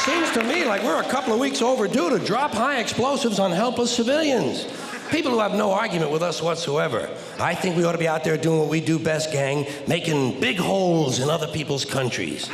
Seems to me like we're a couple of weeks overdue to drop high explosives on helpless civilians. People who have no argument with us whatsoever. I think we ought to be out there doing what we do best, gang, making big holes in other people's countries.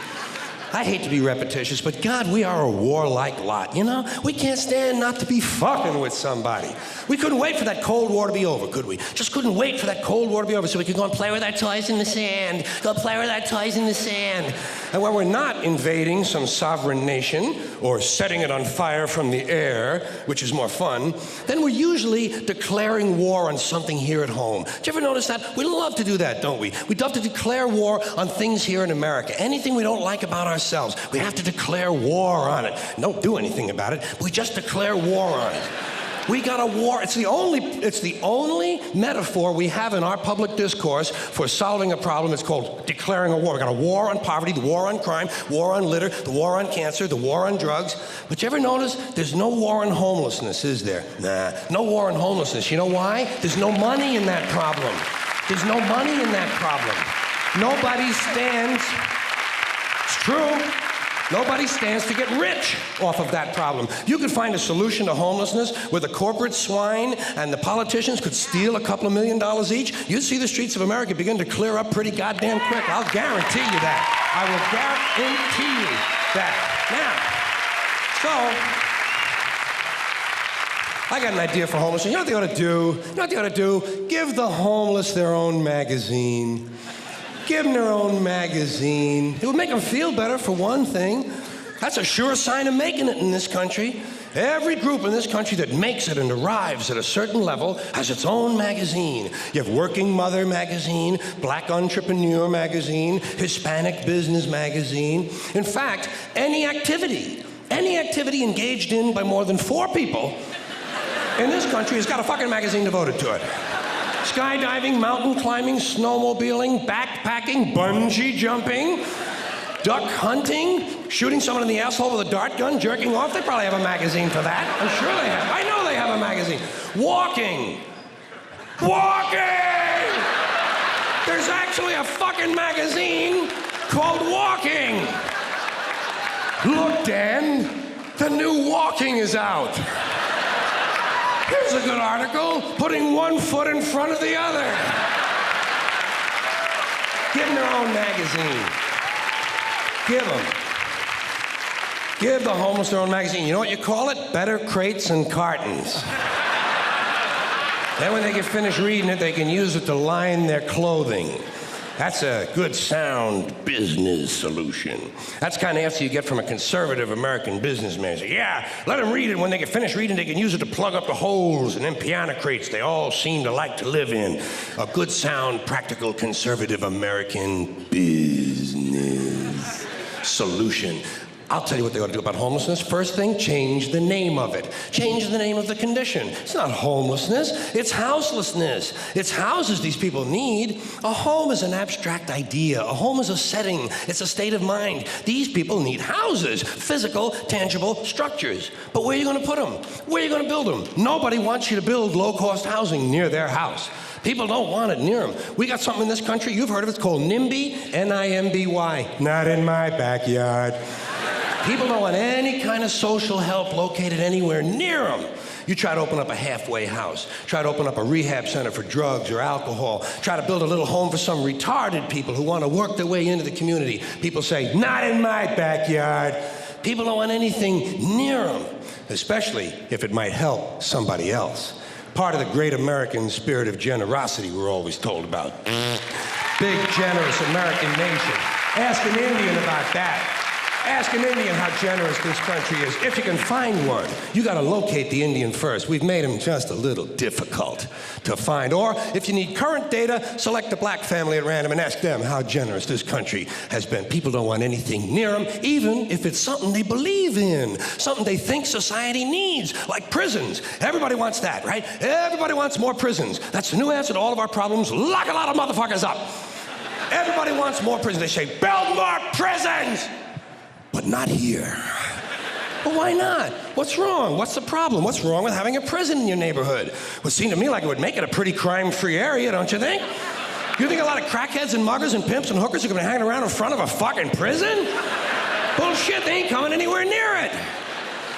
I hate to be repetitious, but God, we are a warlike lot, you know? We can't stand not to be fucking with somebody. We couldn't wait for that Cold War to be over, could we? Just couldn't wait for that Cold War to be over so we could go and play with our toys in the sand. Go play with our toys in the sand. And when we're not invading some sovereign nation or setting it on fire from the air, which is more fun, then we're usually declaring war on something here at home. Do you ever notice that? We love to do that, don't we? We love to declare war on things here in America. Anything we don't like about ourselves, we have to declare war on it. Don't do anything about it, but we just declare war on it. We got a war. It's the only metaphor we have in our public discourse for solving a problem. It's called declaring a war. We got a war on poverty, the war on crime, war on litter, the war on cancer, the war on drugs. But you ever notice there's no war on homelessness, is there? Nah, no war on homelessness. You know why? There's no money in that problem. There's no money in that problem. Nobody stands. It's true. Nobody stands to get rich off of that problem. You could find a solution to homelessness where the corporate swine and the politicians could steal a couple of $1 million each. You'd see the streets of America begin to clear up pretty goddamn quick. I'll guarantee you that. I will guarantee you that. Now, so, I got an idea for homelessness. You know what they ought to do? You know what they ought to do? Give the homeless their own magazine. Give them their own magazine. It would make them feel better, for one thing. That's a sure sign of making it in this country. Every group in this country that makes it and arrives at a certain level has its own magazine. You have Working Mother magazine, Black Entrepreneur magazine, Hispanic Business magazine. In fact, any activity engaged in by more than 4 people in this country has got a fucking magazine devoted to it. Skydiving, mountain climbing, snowmobiling, backpacking, bungee jumping, duck hunting, shooting someone in the asshole with a dart gun, jerking off. They probably have a magazine for that. I'm sure they have. I know they have a magazine. Walking. There's actually a fucking magazine called Walking. Look, Dan, the new Walking is out. Here's a good article, putting one foot in front of the other. Give them their own magazine. Give the homeless their own magazine. You know what you call it? Better Crates and Cartons. Then when they get finished reading it, they can use it to line their clothing. That's a good, sound business solution. That's the kind of answer you get from a conservative American businessman. Say, yeah, let them read it. When they get finished reading, they can use it to plug up the holes in them piano crates they all seem to like to live in. A good, sound, practical, conservative American business solution. I'll tell you what they ought to do about homelessness. First thing, change the name of it. Change the name of the condition. It's not homelessness, it's houselessness. It's houses these people need. A home is an abstract idea. A home is a setting. It's a state of mind. These people need houses, physical, tangible structures. But where are you going to put them? Where are you going to build them? Nobody wants you to build low-cost housing near their house. People don't want it near them. We got something in this country, you've heard of it, it's called NIMBY, N-I-M-B-Y. Not in my backyard. People don't want any kind of social help located anywhere near them. You try to open up a halfway house, try to open up a rehab center for drugs or alcohol, try to build a little home for some retarded people who want to work their way into the community. People say, not in my backyard. People don't want anything near them, especially if it might help somebody else. Part of the great American spirit of generosity we're always told about. Big, generous American nation. Ask an Indian about that. Ask an Indian how generous this country is. If you can find one, you got to locate the Indian first. We've made him just a little difficult to find. Or if you need current data, select a black family at random and ask them how generous this country has been. People don't want anything near them, even if it's something they believe in, something they think society needs, like prisons. Everybody wants that, right? Everybody wants more prisons. That's the new answer to all of our problems. Lock a lot of motherfuckers up. Everybody wants more prisons. They say, build more prisons! But not here. Well, why not? What's wrong? What's the problem? What's wrong with having a prison in your neighborhood? Well, it seemed to me like it would make it a pretty crime-free area, don't you think? You think a lot of crackheads and muggers and pimps and hookers are gonna be hanging around in front of a fucking prison? Bullshit, they ain't coming anywhere near it.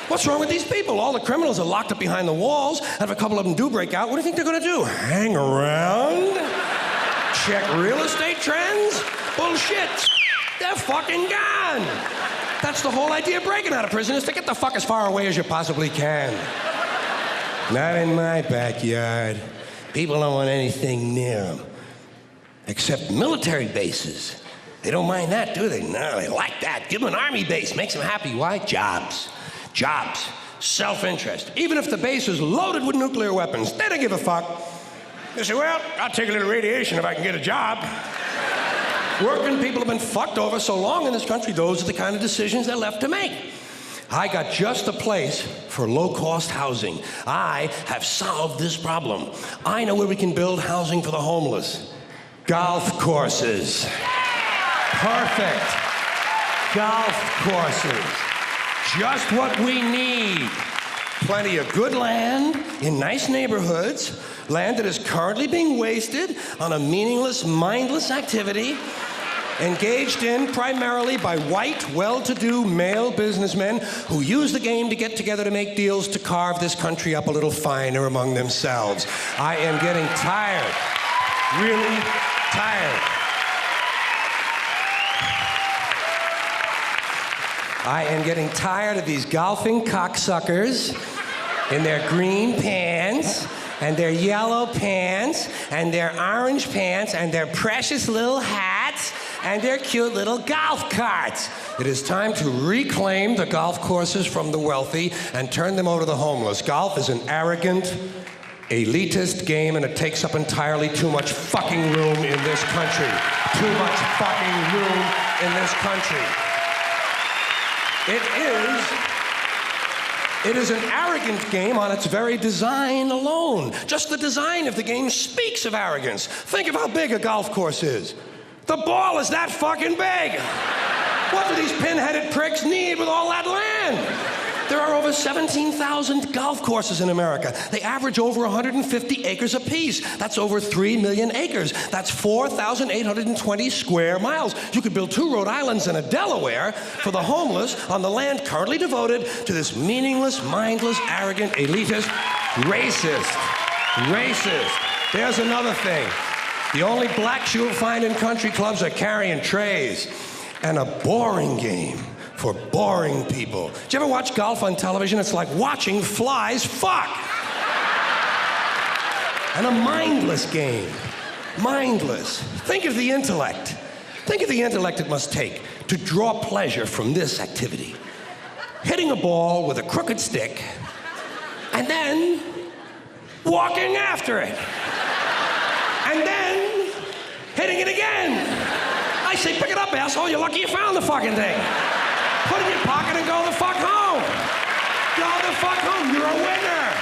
What's wrong with these people? All the criminals are locked up behind the walls, and if a couple of them do break out, what do you think they're gonna do? Hang around? Check real estate trends? Bullshit. They're fucking gone. That's the whole idea of breaking out of prison, is to get the fuck as far away as you possibly can. Not in my backyard. People don't want anything near them. Except military bases. They don't mind that, do they? No, they like that. Give them an army base. Makes them happy. Why? Jobs. Jobs. Self-interest. Even if the base is loaded with nuclear weapons, they don't give a fuck. They say, well, I'll take a little radiation if I can get a job. Working people have been fucked over so long in this country, those are the kind of decisions they're left to make. I got just the place for low-cost housing. I have solved this problem. I know where we can build housing for the homeless. Golf courses. Perfect. Golf courses. Just what we need. Plenty of good land in nice neighborhoods, land that is currently being wasted on a meaningless, mindless activity engaged in primarily by white, well-to-do male businessmen who use the game to get together to make deals to carve this country up a little finer among themselves. I am getting tired. Really tired. I am getting tired of these golfing cocksuckers in their green pants and their yellow pants and their orange pants and their precious little hats and their cute little golf carts. It is time to reclaim the golf courses from the wealthy and turn them over to the homeless. Golf is an arrogant, elitist game, and it takes up entirely too much fucking room in this country. Too much fucking room in this country. It is an arrogant game on its very design alone. Just the design of the game speaks of arrogance. Think of how big a golf course is. The ball is that fucking big. What do these pin-headed pricks need with all that land? There are over 17,000 golf courses in America. They average over 150 acres apiece. That's over 3 million acres. That's 4,820 square miles. You could build 2 Rhode Islands and a Delaware for the homeless on the land currently devoted to this meaningless, mindless, arrogant, elitist, racist. There's another thing. The only blacks you'll find in country clubs are carrying trays and a boring game for boring people. Did you ever watch golf on television? It's like watching flies fuck. And a mindless game. Mindless. Think of the intellect. Think of the intellect it must take to draw pleasure from this activity. Hitting a ball with a crooked stick and then walking after it. And then hitting it again. I say, pick it up, asshole. You're lucky you found the fucking thing. Put it in your pocket and go the fuck home. Go the fuck home. You're a winner.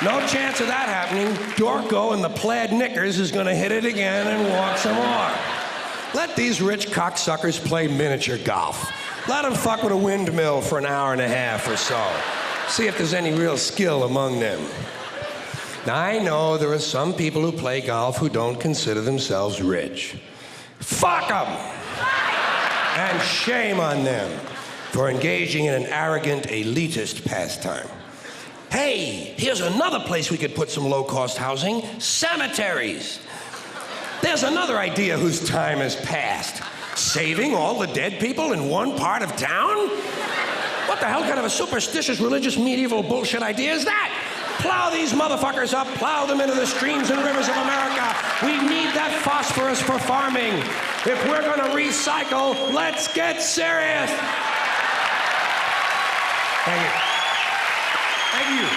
No chance of that happening. Dorco in the plaid knickers is going to hit it again and walk some more. Let these rich cocksuckers play miniature golf. Let them fuck with a windmill for an hour and a half or so. See if there's any real skill among them. Now, I know there are some people who play golf who don't consider themselves rich. Fuck them! And shame on them for engaging in an arrogant, elitist pastime. Hey, here's another place we could put some low-cost housing: cemeteries. There's another idea whose time has passed. Saving all the dead people in one part of town? What the hell kind of a superstitious, religious, medieval bullshit idea is that? Plow these motherfuckers up, plow them into the streams and rivers of America. We need that phosphorus for farming. If we're gonna recycle, let's get serious. Thank you. Thank you.